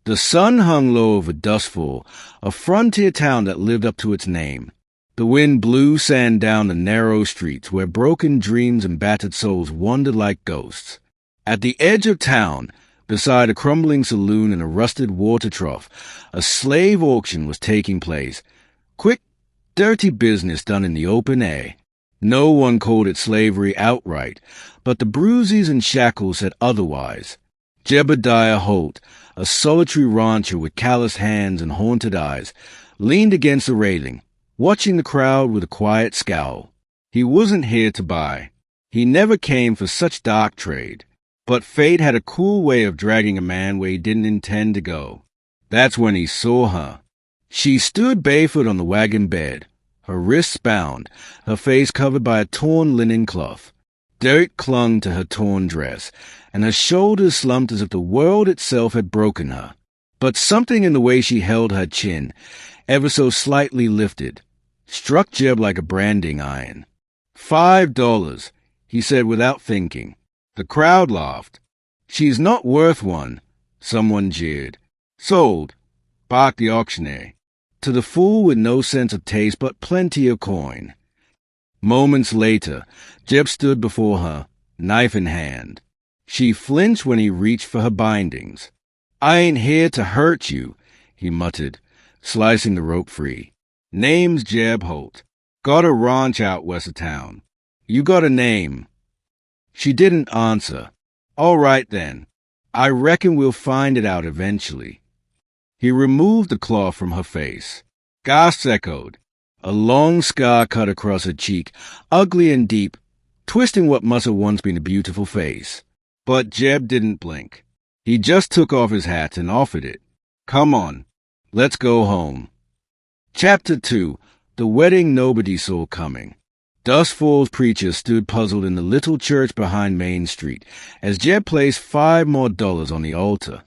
The sun hung low over Dustfall, a frontier town that lived up to its name. The wind blew sand down the narrow streets where broken dreams and battered souls wandered like ghosts. At the edge of town, beside a crumbling saloon and a rusted water trough, a slave auction was taking place. Quick, dirty business done in the open air. No one called it slavery outright, but the bruises and shackles said otherwise. Jeb Holt, a solitary rancher with calloused hands and haunted eyes, leaned against the railing, watching the crowd with a quiet scowl. He wasn't here to buy. He never came for such dark trade. But fate had a cool way of dragging a man where he didn't intend to go. That's when he saw her. She stood barefoot on the wagon bed, her wrists bound, her face covered by a torn linen cloth. Dirt clung to her torn dress, and her shoulders slumped as if the world itself had broken her. But something in the way she held her chin, ever so slightly lifted, struck Jeb like a branding iron. $5, he said without thinking. The crowd laughed. She's not worth one, someone jeered. Sold, barked the auctioneer, to the fool with no sense of taste but plenty of coin. Moments later, Jeb stood before her, knife in hand. She flinched when he reached for her bindings. I ain't here to hurt you, he muttered, slicing the rope free. Name's Jeb Holt. Got a ranch out west of town. You got a name? She didn't answer. All right, then. I reckon we'll find it out eventually. He removed the cloth from her face. Gasps echoed. A long scar cut across her cheek, ugly and deep, twisting what must have once been a beautiful face. But Jeb didn't blink. He just took off his hat and offered it. Come on. Let's go home. Chapter 2. The wedding nobody saw coming. Dustfall's preacher stood puzzled in the little church behind Main Street as Jeb placed $5 more on the altar.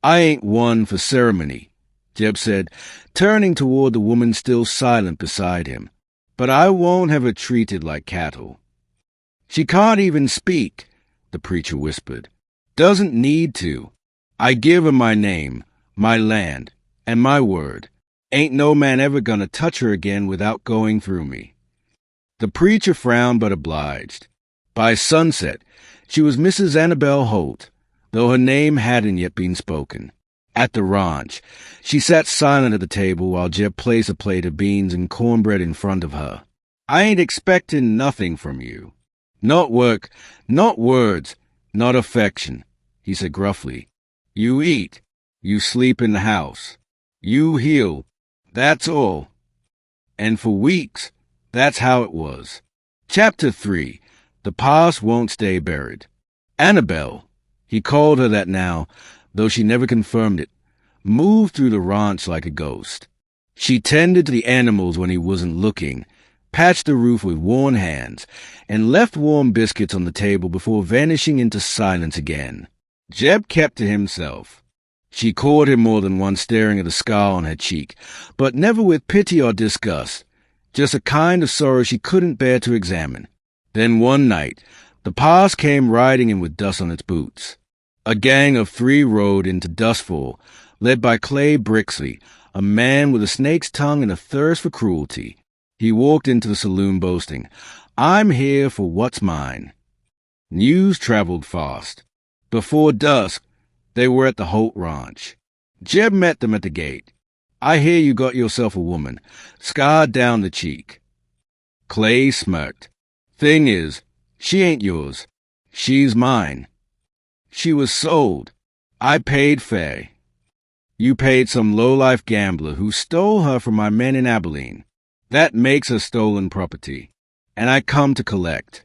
I ain't one for ceremony, Jeb said, turning toward the woman still silent beside him. But I won't have her treated like cattle. She can't even speak, the preacher whispered. Doesn't need to. I give her my name, my land, and my word. Ain't no man ever gonna touch her again without going through me. The preacher frowned but obliged. By sunset, she was Mrs. Annabelle Holt, though her name hadn't yet been spoken. At the ranch, she sat silent at the table while Jeb placed a plate of beans and cornbread in front of her. I ain't expecting nothing from you. Not work, not words, not affection, he said gruffly. You eat, you sleep in the house, you heal, that's all. And for weeks, that's how it was. Chapter 3. The past won't stay buried. Annabelle, he called her that now, though she never confirmed it, moved through the ranch like a ghost. She tended to the animals when he wasn't looking, patched the roof with worn hands, and left warm biscuits on the table before vanishing into silence again. Jeb kept to himself. She caught him more than once staring at the scar on her cheek, but never with pity or disgust. Just a kind of sorrow she couldn't bear to examine. Then one night, the past came riding in with dust on its boots. A gang of 3 rode into Dustfall, led by Clay Brixley, a man with a snake's tongue and a thirst for cruelty. He walked into the saloon boasting, I'm here for what's mine. News traveled fast. Before dusk, they were at the Holt Ranch. Jeb met them at the gate. I hear you got yourself a woman, scarred down the cheek. Clay smirked. Thing is, she ain't yours. She's mine. She was sold. I paid fair. You paid some low-life gambler who stole her from my men in Abilene. That makes her stolen property, and I come to collect.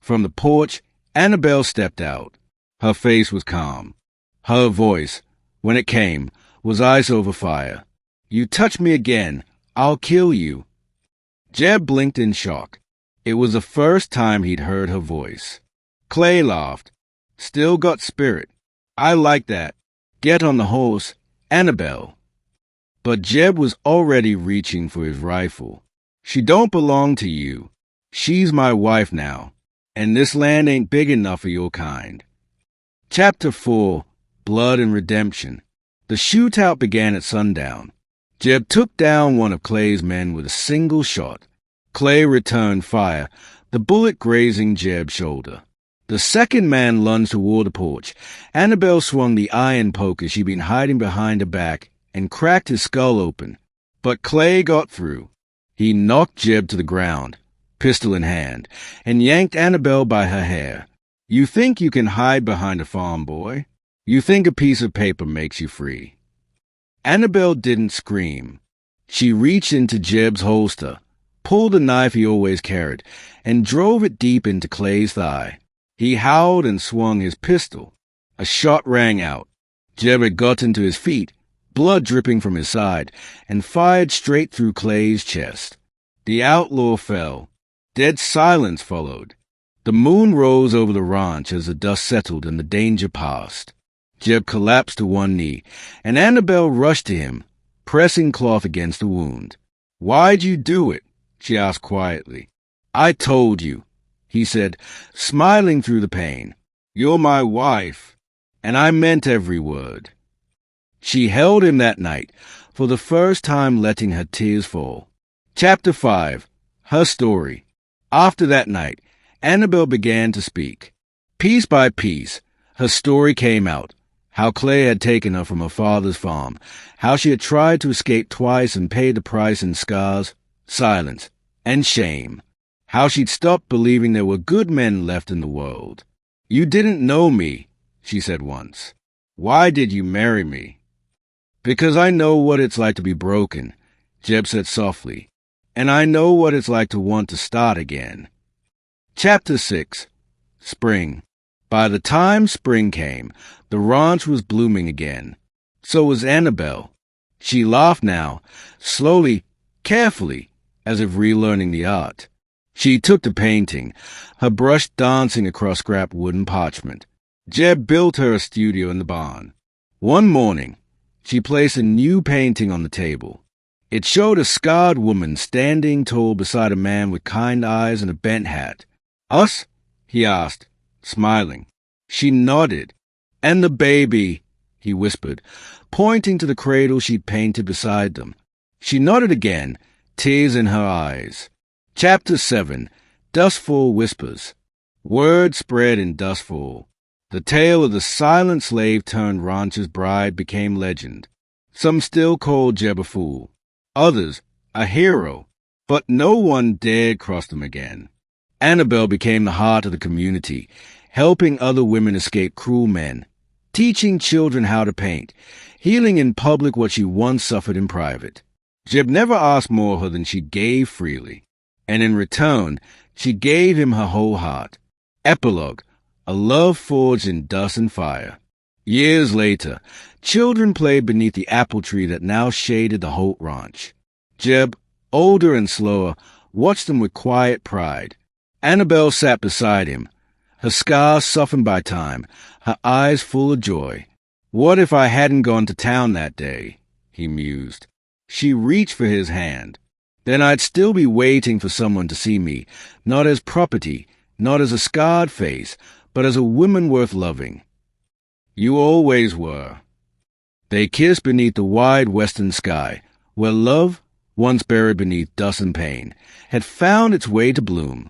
From the porch, Annabelle stepped out. Her face was calm. Her voice, when it came, was ice over fire. You touch me again, I'll kill you. Jeb blinked in shock. It was the first time he'd heard her voice. Clay laughed. Still got spirit. I like that. Get on the horse, Annabelle. But Jeb was already reaching for his rifle. She don't belong to you. She's my wife now, and this land ain't big enough for your kind. Chapter 4. Blood and Redemption. The shootout began at sundown. Jeb took down one of Clay's men with a single shot. Clay returned fire, the bullet grazing Jeb's shoulder. The second man lunged toward the porch. Annabelle swung the iron poker she'd been hiding behind her back and cracked his skull open. But Clay got through. He knocked Jeb to the ground, pistol in hand, and yanked Annabelle by her hair. You think you can hide behind a farm boy? You think a piece of paper makes you free? Annabelle didn't scream. She reached into Jeb's holster, pulled the knife he always carried, and drove it deep into Clay's thigh. He howled and swung his pistol. A shot rang out. Jeb had gotten to his feet, blood dripping from his side, and fired straight through Clay's chest. The outlaw fell. Dead silence followed. The moon rose over the ranch as the dust settled and the danger passed. Jeb collapsed to one knee, and Annabelle rushed to him, pressing cloth against the wound. "Why'd you do it?" she asked quietly. "I told you," he said, smiling through the pain. "You're my wife, and I meant every word." She held him that night, for the first time letting her tears fall. Chapter 5. Her Story. After that night, Annabelle began to speak. Piece by piece, her story came out. How Clay had taken her from her father's farm, how she had tried to escape twice and paid the price in scars, silence, and shame. How she'd stopped believing there were good men left in the world. "You didn't know me," she said once. "Why did you marry me?" "Because I know what it's like to be broken," Jeb said softly, "and I know what it's like to want to start again." Chapter 6. Spring. By the time spring came, the ranch was blooming again. So was Annabelle. She laughed now, slowly, carefully, as if relearning the art. She took to painting, her brush dancing across scrap wood and parchment. Jeb built her a studio in the barn. One morning, she placed a new painting on the table. It showed a scarred woman standing tall beside a man with kind eyes and a bent hat. "Us?" he asked, smiling. She nodded. "And the baby," he whispered, pointing to the cradle she'd painted beside them. She nodded again, tears in her eyes. Chapter 7. Dustfall Whispers. Word spread in Dustfall. The tale of the silent slave turned rancher's bride became legend. Some still called Jeb a fool, others a hero, but no one dared cross them again. Annabelle became the heart of the community, helping other women escape cruel men, teaching children how to paint, healing in public what she once suffered in private. Jeb never asked more of her than she gave freely, and in return, she gave him her whole heart. Epilogue, a love forged in dust and fire. Years later, children played beneath the apple tree that now shaded the Holt Ranch. Jeb, older and slower, watched them with quiet pride. Annabelle sat beside him, her scars softened by time, her eyes full of joy. "What if I hadn't gone to town that day?" he mused. She reached for his hand. "Then I'd still be waiting for someone to see me, not as property, not as a scarred face, but as a woman worth loving." "You always were." They kissed beneath the wide western sky, where love, once buried beneath dust and pain, had found its way to bloom.